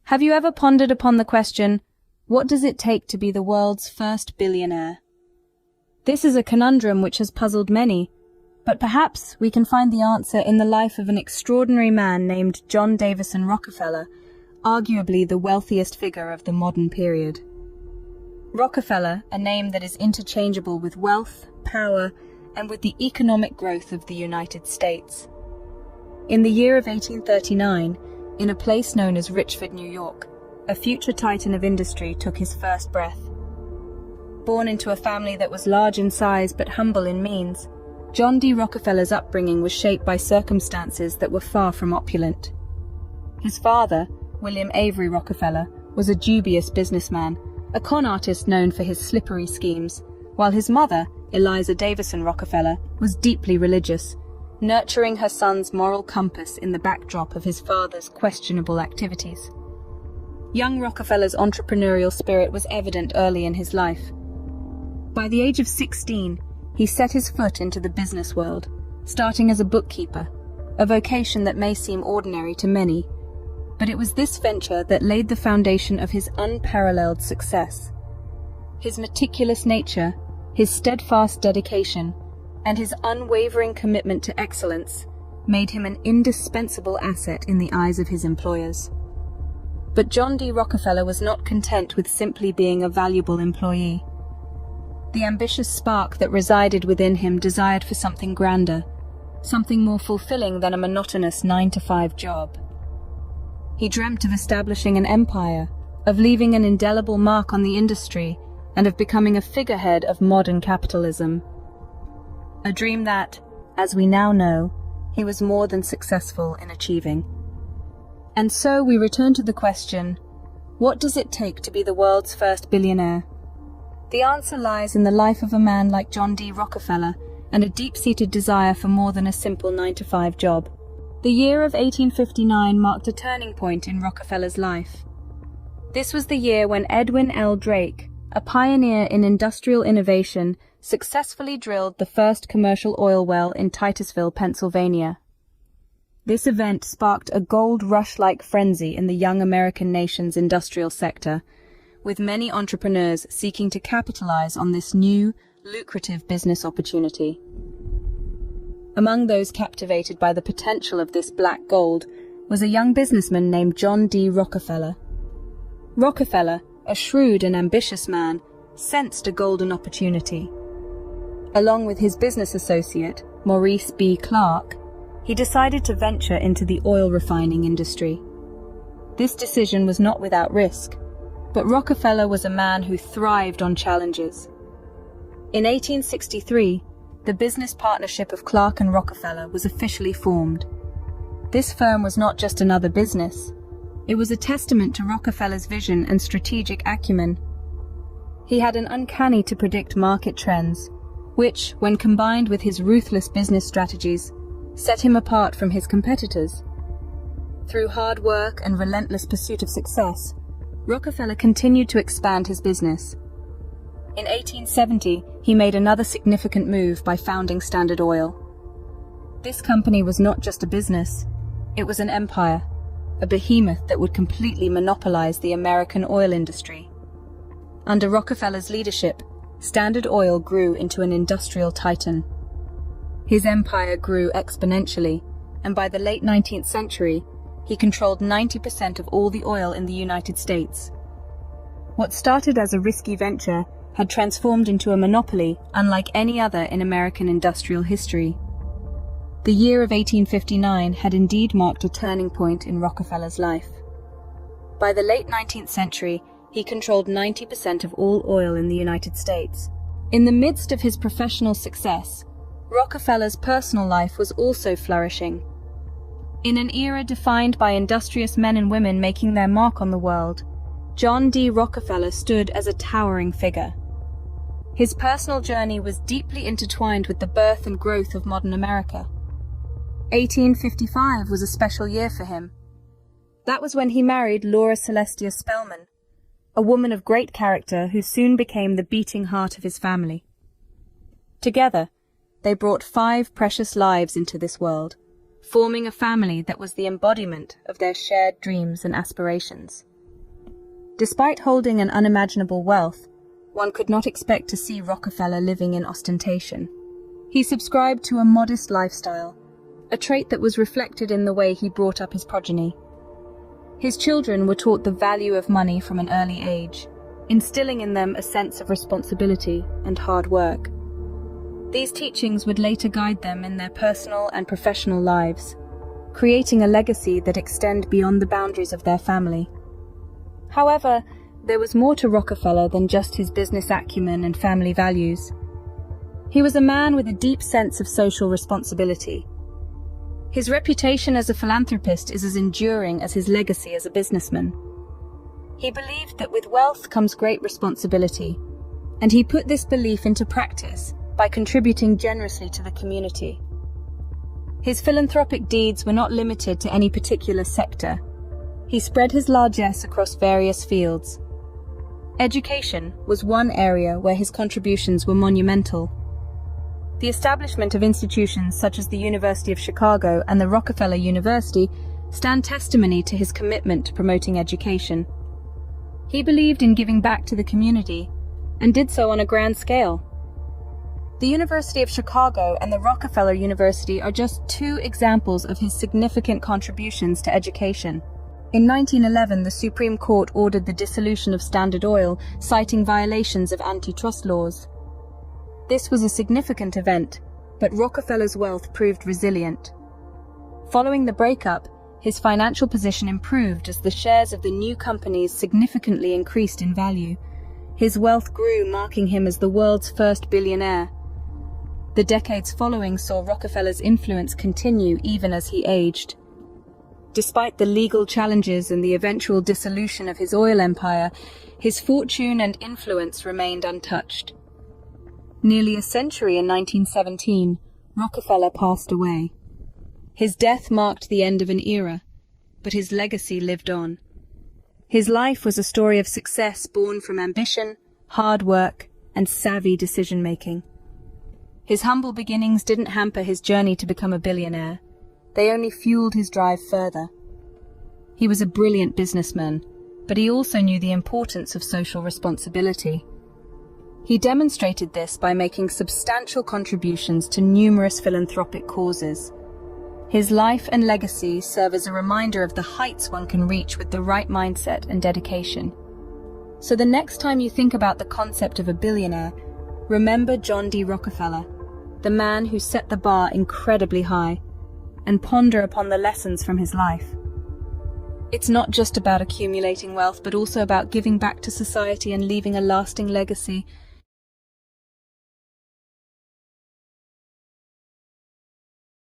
Have you ever pondered upon the question, what does it take to be the world's first billionaire? This is a conundrum which has puzzled many, but perhaps we can find the answer in the life of an extraordinary man named John Davison Rockefeller, arguably the wealthiest figure of the modern period. Rockefeller, a name that is interchangeable with wealth, power, and with the economic growth of the United States. In the year of 1839, in a place known as Richford, New York, a future titan of industry took his first breath. Born into a family that was large in size but humble in means, John D. Rockefeller's upbringing was shaped by circumstances that were far from opulent. His father, William Avery Rockefeller, was a dubious businessman, a con artist known for his slippery schemes, while his mother, Eliza Davison Rockefeller, was deeply religious, nurturing her son's moral compass in the backdrop of his father's questionable activities. Young Rockefeller's entrepreneurial spirit was evident early in his life. By the age of 16, he set his foot into the business world, starting as a bookkeeper, a vocation that may seem ordinary to many, but it was this venture that laid the foundation of his unparalleled success. His meticulous nature, his steadfast dedication, and his unwavering commitment to excellence made him an indispensable asset in the eyes of his employers. But John D. Rockefeller was not content with simply being a valuable employee. The ambitious spark that resided within him desired for something grander, something more fulfilling than a monotonous 9-to-5 job. He dreamt of establishing an empire, of leaving an indelible mark on the industry, and of becoming a figurehead of modern capitalism. A dream that, as we now know, he was more than successful in achieving. And so we return to the question, what does it take to be the world's first billionaire? The answer lies in the life of a man like John D. Rockefeller and a deep-seated desire for more than a simple 9-to-5 job. The year of 1859 marked a turning point in Rockefeller's life. This was the year when Edwin L. Drake, a pioneer in industrial innovation, successfully drilled the first commercial oil well in Titusville, Pennsylvania. This event sparked a gold rush-like frenzy in the young American nation's industrial sector, with many entrepreneurs seeking to capitalize on this new, lucrative business opportunity. Among those captivated by the potential of this black gold was a young businessman named John D. Rockefeller. Rockefeller, a shrewd and ambitious man, sensed a golden opportunity. Along with his business associate, Maurice B. Clark, he decided to venture into the oil refining industry. This decision was not without risk, but Rockefeller was a man who thrived on challenges. In 1863, the business partnership of Clark and Rockefeller was officially formed. This firm was not just another business. It was a testament to Rockefeller's vision and strategic acumen. He had an uncanny to predict market trends, which, when combined with his ruthless business strategies, set him apart from his competitors. Through hard work and relentless pursuit of success, Rockefeller continued to expand his business. In 1870, he made another significant move by founding Standard Oil. This company was not just a business, it was an empire, a behemoth that would completely monopolize the American oil industry. Under Rockefeller's leadership, Standard Oil grew into an industrial titan. His empire grew exponentially, and by the late 19th century, he controlled 90% of all the oil in the United States. What started as a risky venture had transformed into a monopoly unlike any other in American industrial history. The year of 1859 had indeed marked a turning point in Rockefeller's life. By the late 19th century, he controlled 90% of all oil in the United States. In the midst of his professional success, Rockefeller's personal life was also flourishing. In an era defined by industrious men and women making their mark on the world, John D. Rockefeller stood as a towering figure. His personal journey was deeply intertwined with the birth and growth of modern America. 1855 was a special year for him. That was when he married Laura Celestia Spellman, a woman of great character who soon became the beating heart of his family. Together, they brought 5 precious lives into this world, forming a family that was the embodiment of their shared dreams and aspirations. Despite holding an unimaginable wealth, one could not expect to see Rockefeller living in ostentation. He subscribed to a modest lifestyle, a trait that was reflected in the way he brought up his progeny. His children were taught the value of money from an early age, instilling in them a sense of responsibility and hard work. These teachings would later guide them in their personal and professional lives, creating a legacy that extended beyond the boundaries of their family. However, there was more to Rockefeller than just his business acumen and family values. He was a man with a deep sense of social responsibility. His reputation as a philanthropist is as enduring as his legacy as a businessman. He believed that with wealth comes great responsibility, and he put this belief into practice by contributing generously to the community. His philanthropic deeds were not limited to any particular sector. He spread his largesse across various fields. Education was one area where his contributions were monumental. The establishment of institutions such as the University of Chicago and the Rockefeller University stand testimony to his commitment to promoting education. He believed in giving back to the community and did so on a grand scale. The University of Chicago and the Rockefeller University are just two examples of his significant contributions to education. In 1911, the Supreme Court ordered the dissolution of Standard Oil, citing violations of antitrust laws. This was a significant event, but Rockefeller's wealth proved resilient. Following the breakup, his financial position improved as the shares of the new companies significantly increased in value. His wealth grew, marking him as the world's first billionaire. The decades following saw Rockefeller's influence continue even as he aged. Despite the legal challenges and the eventual dissolution of his oil empire, his fortune and influence remained untouched. Nearly a century in 1917, Rockefeller passed away. His death marked the end of an era, but his legacy lived on. His life was a story of success born from ambition, hard work, and savvy decision-making. His humble beginnings didn't hamper his journey to become a billionaire. They only fueled his drive further. He was a brilliant businessman, but he also knew the importance of social responsibility. He demonstrated this by making substantial contributions to numerous philanthropic causes. His life and legacy serve as a reminder of the heights one can reach with the right mindset and dedication. So the next time you think about the concept of a billionaire, remember John D. Rockefeller, the man who set the bar incredibly high, and ponder upon the lessons from his life. It's not just about accumulating wealth, but also about giving back to society and leaving a lasting legacy.